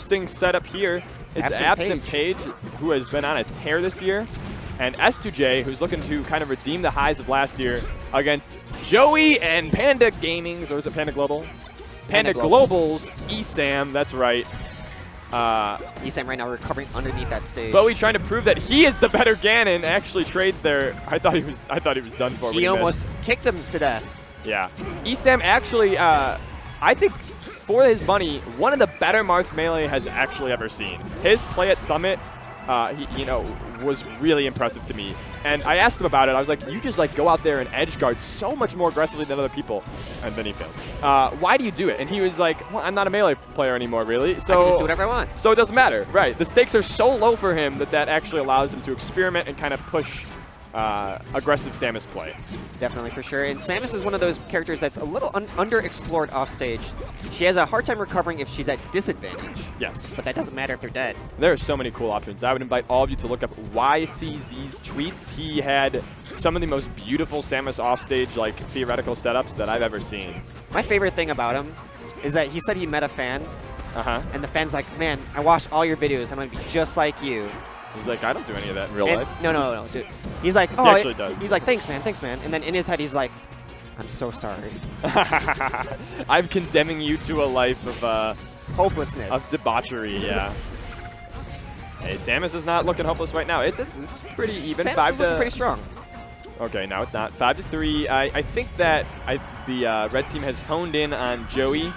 interesting setup here. It's AbsentPage, who has been on a tear this year, and S2J, who's looking to kind of redeem the highs of last year against Joey and Panda Gaming's, or is it Panda Global? Panda Global's ESAM, that's right. ESAM right now recovering underneath that stage. Bowie trying to prove that he is the better Ganon. Actually trades there. I thought he was done for. He almost kicked him to death. Yeah. ESAM actually, I think for his money, one of the better Marth's Melee has actually ever seen. His play at Summit, he, was really impressive to me. And I asked him about it. I was like, you just like go out there and edge guard so much more aggressively than other people. And then he fails. Why do you do it? And he was like, well, I'm not a Melee player anymore, really. So I can just do whatever I want. So it doesn't matter. Right. The stakes are so low for him that actually allows him to experiment and kind of push aggressive Samus play. Definitely, for sure. And Samus is one of those characters that's a little underexplored off stage. She has a hard time recovering if she's at disadvantage. Yes. But that doesn't matter if they're dead. There are so many cool options. I would invite all of you to look up YCZ's tweets. He had some of the most beautiful Samus offstage, like, theoretical setups that I've ever seen. My favorite thing about him is that he said he met a fan, and the fan's like, man, I watched all your videos. I'm going to be just like you. He's like, I don't do any of that in real life. No, dude. He's like, oh, he actually does. He's like, thanks, man. And then in his head, he's like, I'm so sorry. I'm condemning you to a life of hopelessness, of debauchery. Yeah. Hey, Samus is not looking hopeless right now. This is pretty even. Samus is looking pretty strong. Okay, now it's not 5-3. I think that the red team has honed in on Joey.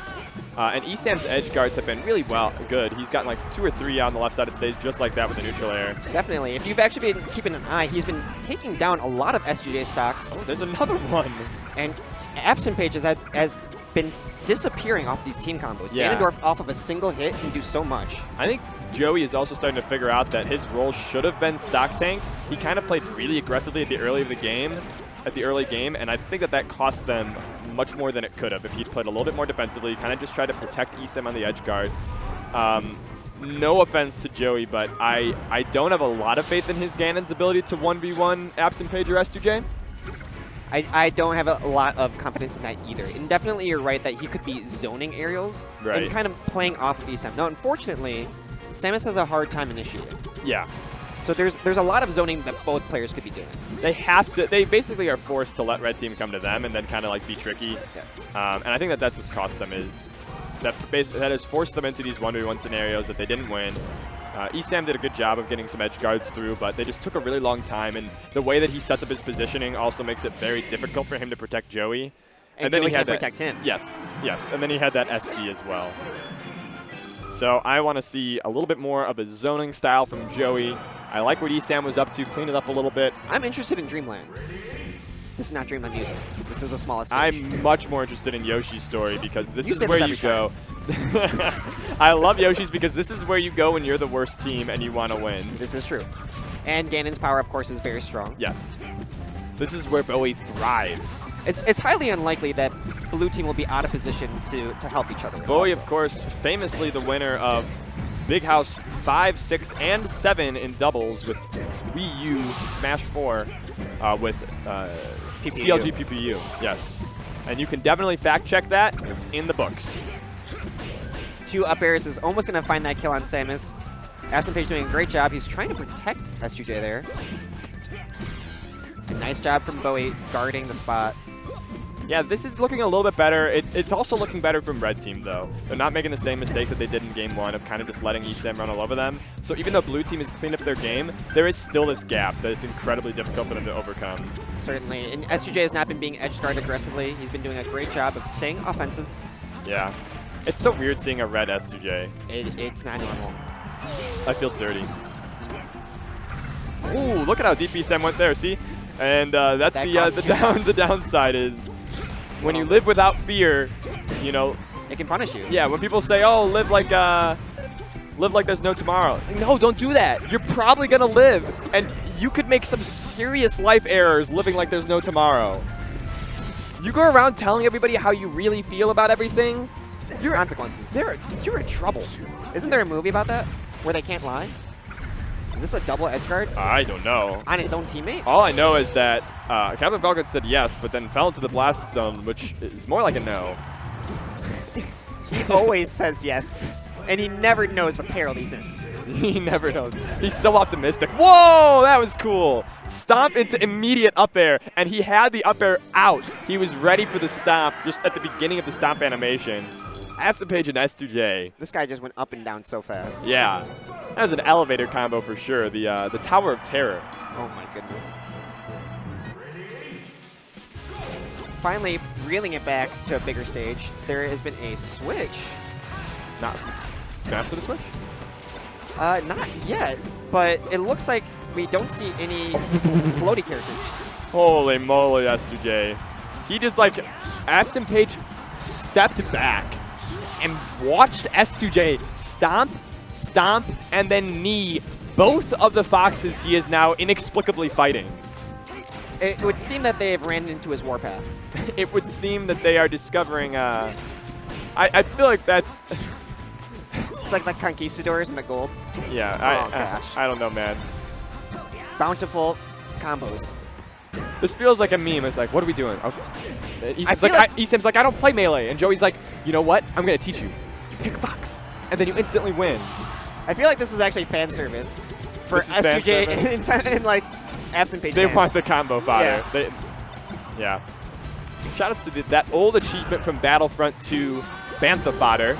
And ESAM's edge guards have been really good. He's gotten like 2 or 3 on the left side of the stage just like that with the neutral air. Definitely. If you've actually been keeping an eye, he's been taking down a lot of S2J stocks. Oh, there's another one. And AbsentPage has been disappearing off these team combos. Yeah. Ganondorf off of a single hit can do so much. I think Joey is also starting to figure out that his role should have been stock tank. He kind of played really aggressively at the early game, and I think that cost them much more than it could have if he'd played a little bit more defensively, kind of just tried to protect ESAM on the edge guard. No offense to Joey, but I don't have a lot of faith in his Ganon's ability to 1v1 AbsentPage or S2J. I don't have a lot of confidence in that either. And definitely you're right that he could be zoning aerials and kind of playing off of ESAM. Now, unfortunately, Samus has a hard time initiating. Yeah. So there's a lot of zoning that both players could be doing. They basically are forced to let red team come to them and then kind of like be tricky. Yes. And I think that's what's cost them is that has forced them into these 1v1 scenarios that they didn't win. ESAM did a good job of getting some edge guards through, but they just took a really long time, and the way that he sets up his positioning also makes it very difficult for him to protect Joey. And then Joey can't protect him. Yes, and then he had that SD as well. So I want to see a little bit more of a zoning style from Joey. I like what ESAM was up to, clean it up a little bit. I'm interested in Dreamland. This is not Dreamland music. This is the smallest stage. I'm much more interested in Yoshi's story because this is where you go. I love Yoshi's because this is where you go when you're the worst team and you want to win. This is true. And Ganon's power, of course, is very strong. Yes. This is where Bowie thrives. It's highly unlikely that blue team will be out of position to help each other. Bowie, of course, famously the winner of Big House 5, 6, and 7 in doubles with Wii U Smash 4 with CLG PPU. Yes. And you can definitely fact check that. It's in the books. 2 up airs is almost going to find that kill on Samus. AbsentPage doing a great job. He's trying to protect S2J there. A nice job from Bowie guarding the spot. Yeah, this is looking a little bit better. It's also looking better from Red Team, though. They're not making the same mistakes that they did in Game 1 of kind of just letting ESAM run all over them. So even though Blue Team has cleaned up their game, there is still this gap that it's incredibly difficult for them to overcome. Certainly. And S2J has not been being edge guarded aggressively. He's been doing a great job of staying offensive. Yeah. It's so weird seeing a red S2J. It's not normal. I feel dirty. Ooh, look at how deep ESAM went there, see? And that's the downside is when you live without fear, you know, it can punish you. Yeah, when people say, "Oh, live like there's no tomorrow," it's like, no, don't do that. You're probably gonna live, and you could make some serious life errors living like there's no tomorrow. You go around telling everybody how you really feel about everything. Your consequences. You're in trouble. Isn't there a movie about that where they can't lie? Is this a double edge guard? I don't know. On his own teammate? All I know is that Captain Falcon said yes, but then fell into the blast zone, which is more like a no. He always says yes. And he never knows the peril he's in. He never knows. He's so optimistic. Whoa, that was cool. Stomp into immediate up air, and he had the up air out. He was ready for the stomp just at the beginning of the stomp animation. AbsentPage and S2J. This guy just went up and down so fast. Yeah, that was an elevator combo for sure. The Tower of Terror. Oh my goodness. Finally, reeling it back to a bigger stage. There has been a switch. Not smash for the switch? Not yet, but it looks like we don't see any floaty characters. Holy moly, S2J. He just like, AbsentPage stepped back and watched S2J stomp, stomp, and then knee both of the foxes he is now inexplicably fighting. It would seem that they have ran into his warpath. It would seem that they are discovering, I feel like that's... It's like the conquistadors and the gold. Yeah, gosh. I don't know, man. Bountiful combos. This feels like a meme. It's like, what are we doing? Okay. ESAM's like, I don't play Melee. And Joey's like, you know what? I'm going to teach you. You pick Fox, and then you instantly win. I feel like this is actually fan service for S2J and like AbsentPage They fans. want the combo fodder. Yeah. Yeah. Shoutouts to that old achievement from Battlefront 2, Bantha fodder,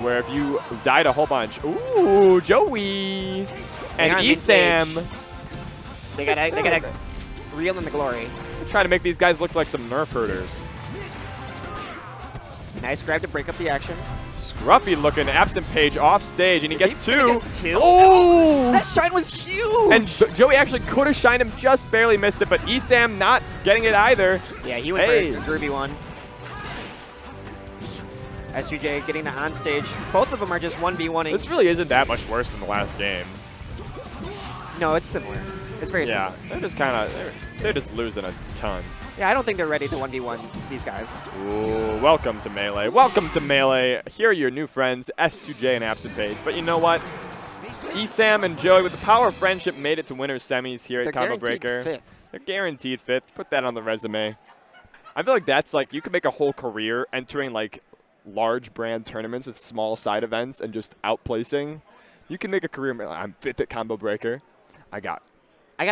where if you died a whole bunch, ooh, Joey and ESAM. They gotta reel in the glory. They're trying to make these guys look like some nerf herders. Nice grab to break up the action. Scruffy looking AbsentPage off stage, and he gets two. Oh! That shine was huge! And Joey actually could have shined him, just barely missed it, but ESAM not getting it either. Yeah, he went for a groovy one. S2J getting the on stage. Both of them are just 1v1ing. This really isn't that much worse than the last game. No, it's similar. It's very similar. Yeah, they're just kind of, they're just losing a ton. Yeah, I don't think they're ready to 1v1 these guys. Ooh, welcome to Melee. Welcome to Melee. Here are your new friends, S2J and AbsentPage. But you know what? ESAM and Joey, with the power of friendship, made it to winners semis here at Combo Breaker. Fifth. They're guaranteed fifth. Put that on the resume. I feel like that's like, you could make a whole career entering like large brand tournaments with small side events and just outplacing. You can make a career. I'm fifth at Combo Breaker. I got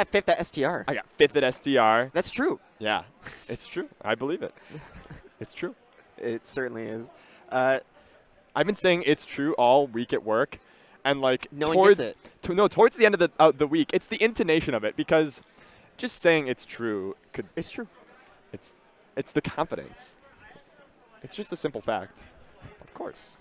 fifth at STR. I got fifth at STR. That's true. Yeah, it's true. I believe it. It's true. It certainly is. I've been saying it's true all week at work, and like no one gets it. Towards the end of the week, it's the intonation of it, because just saying it's true could. It's true. It's the confidence. It's just a simple fact. Of course.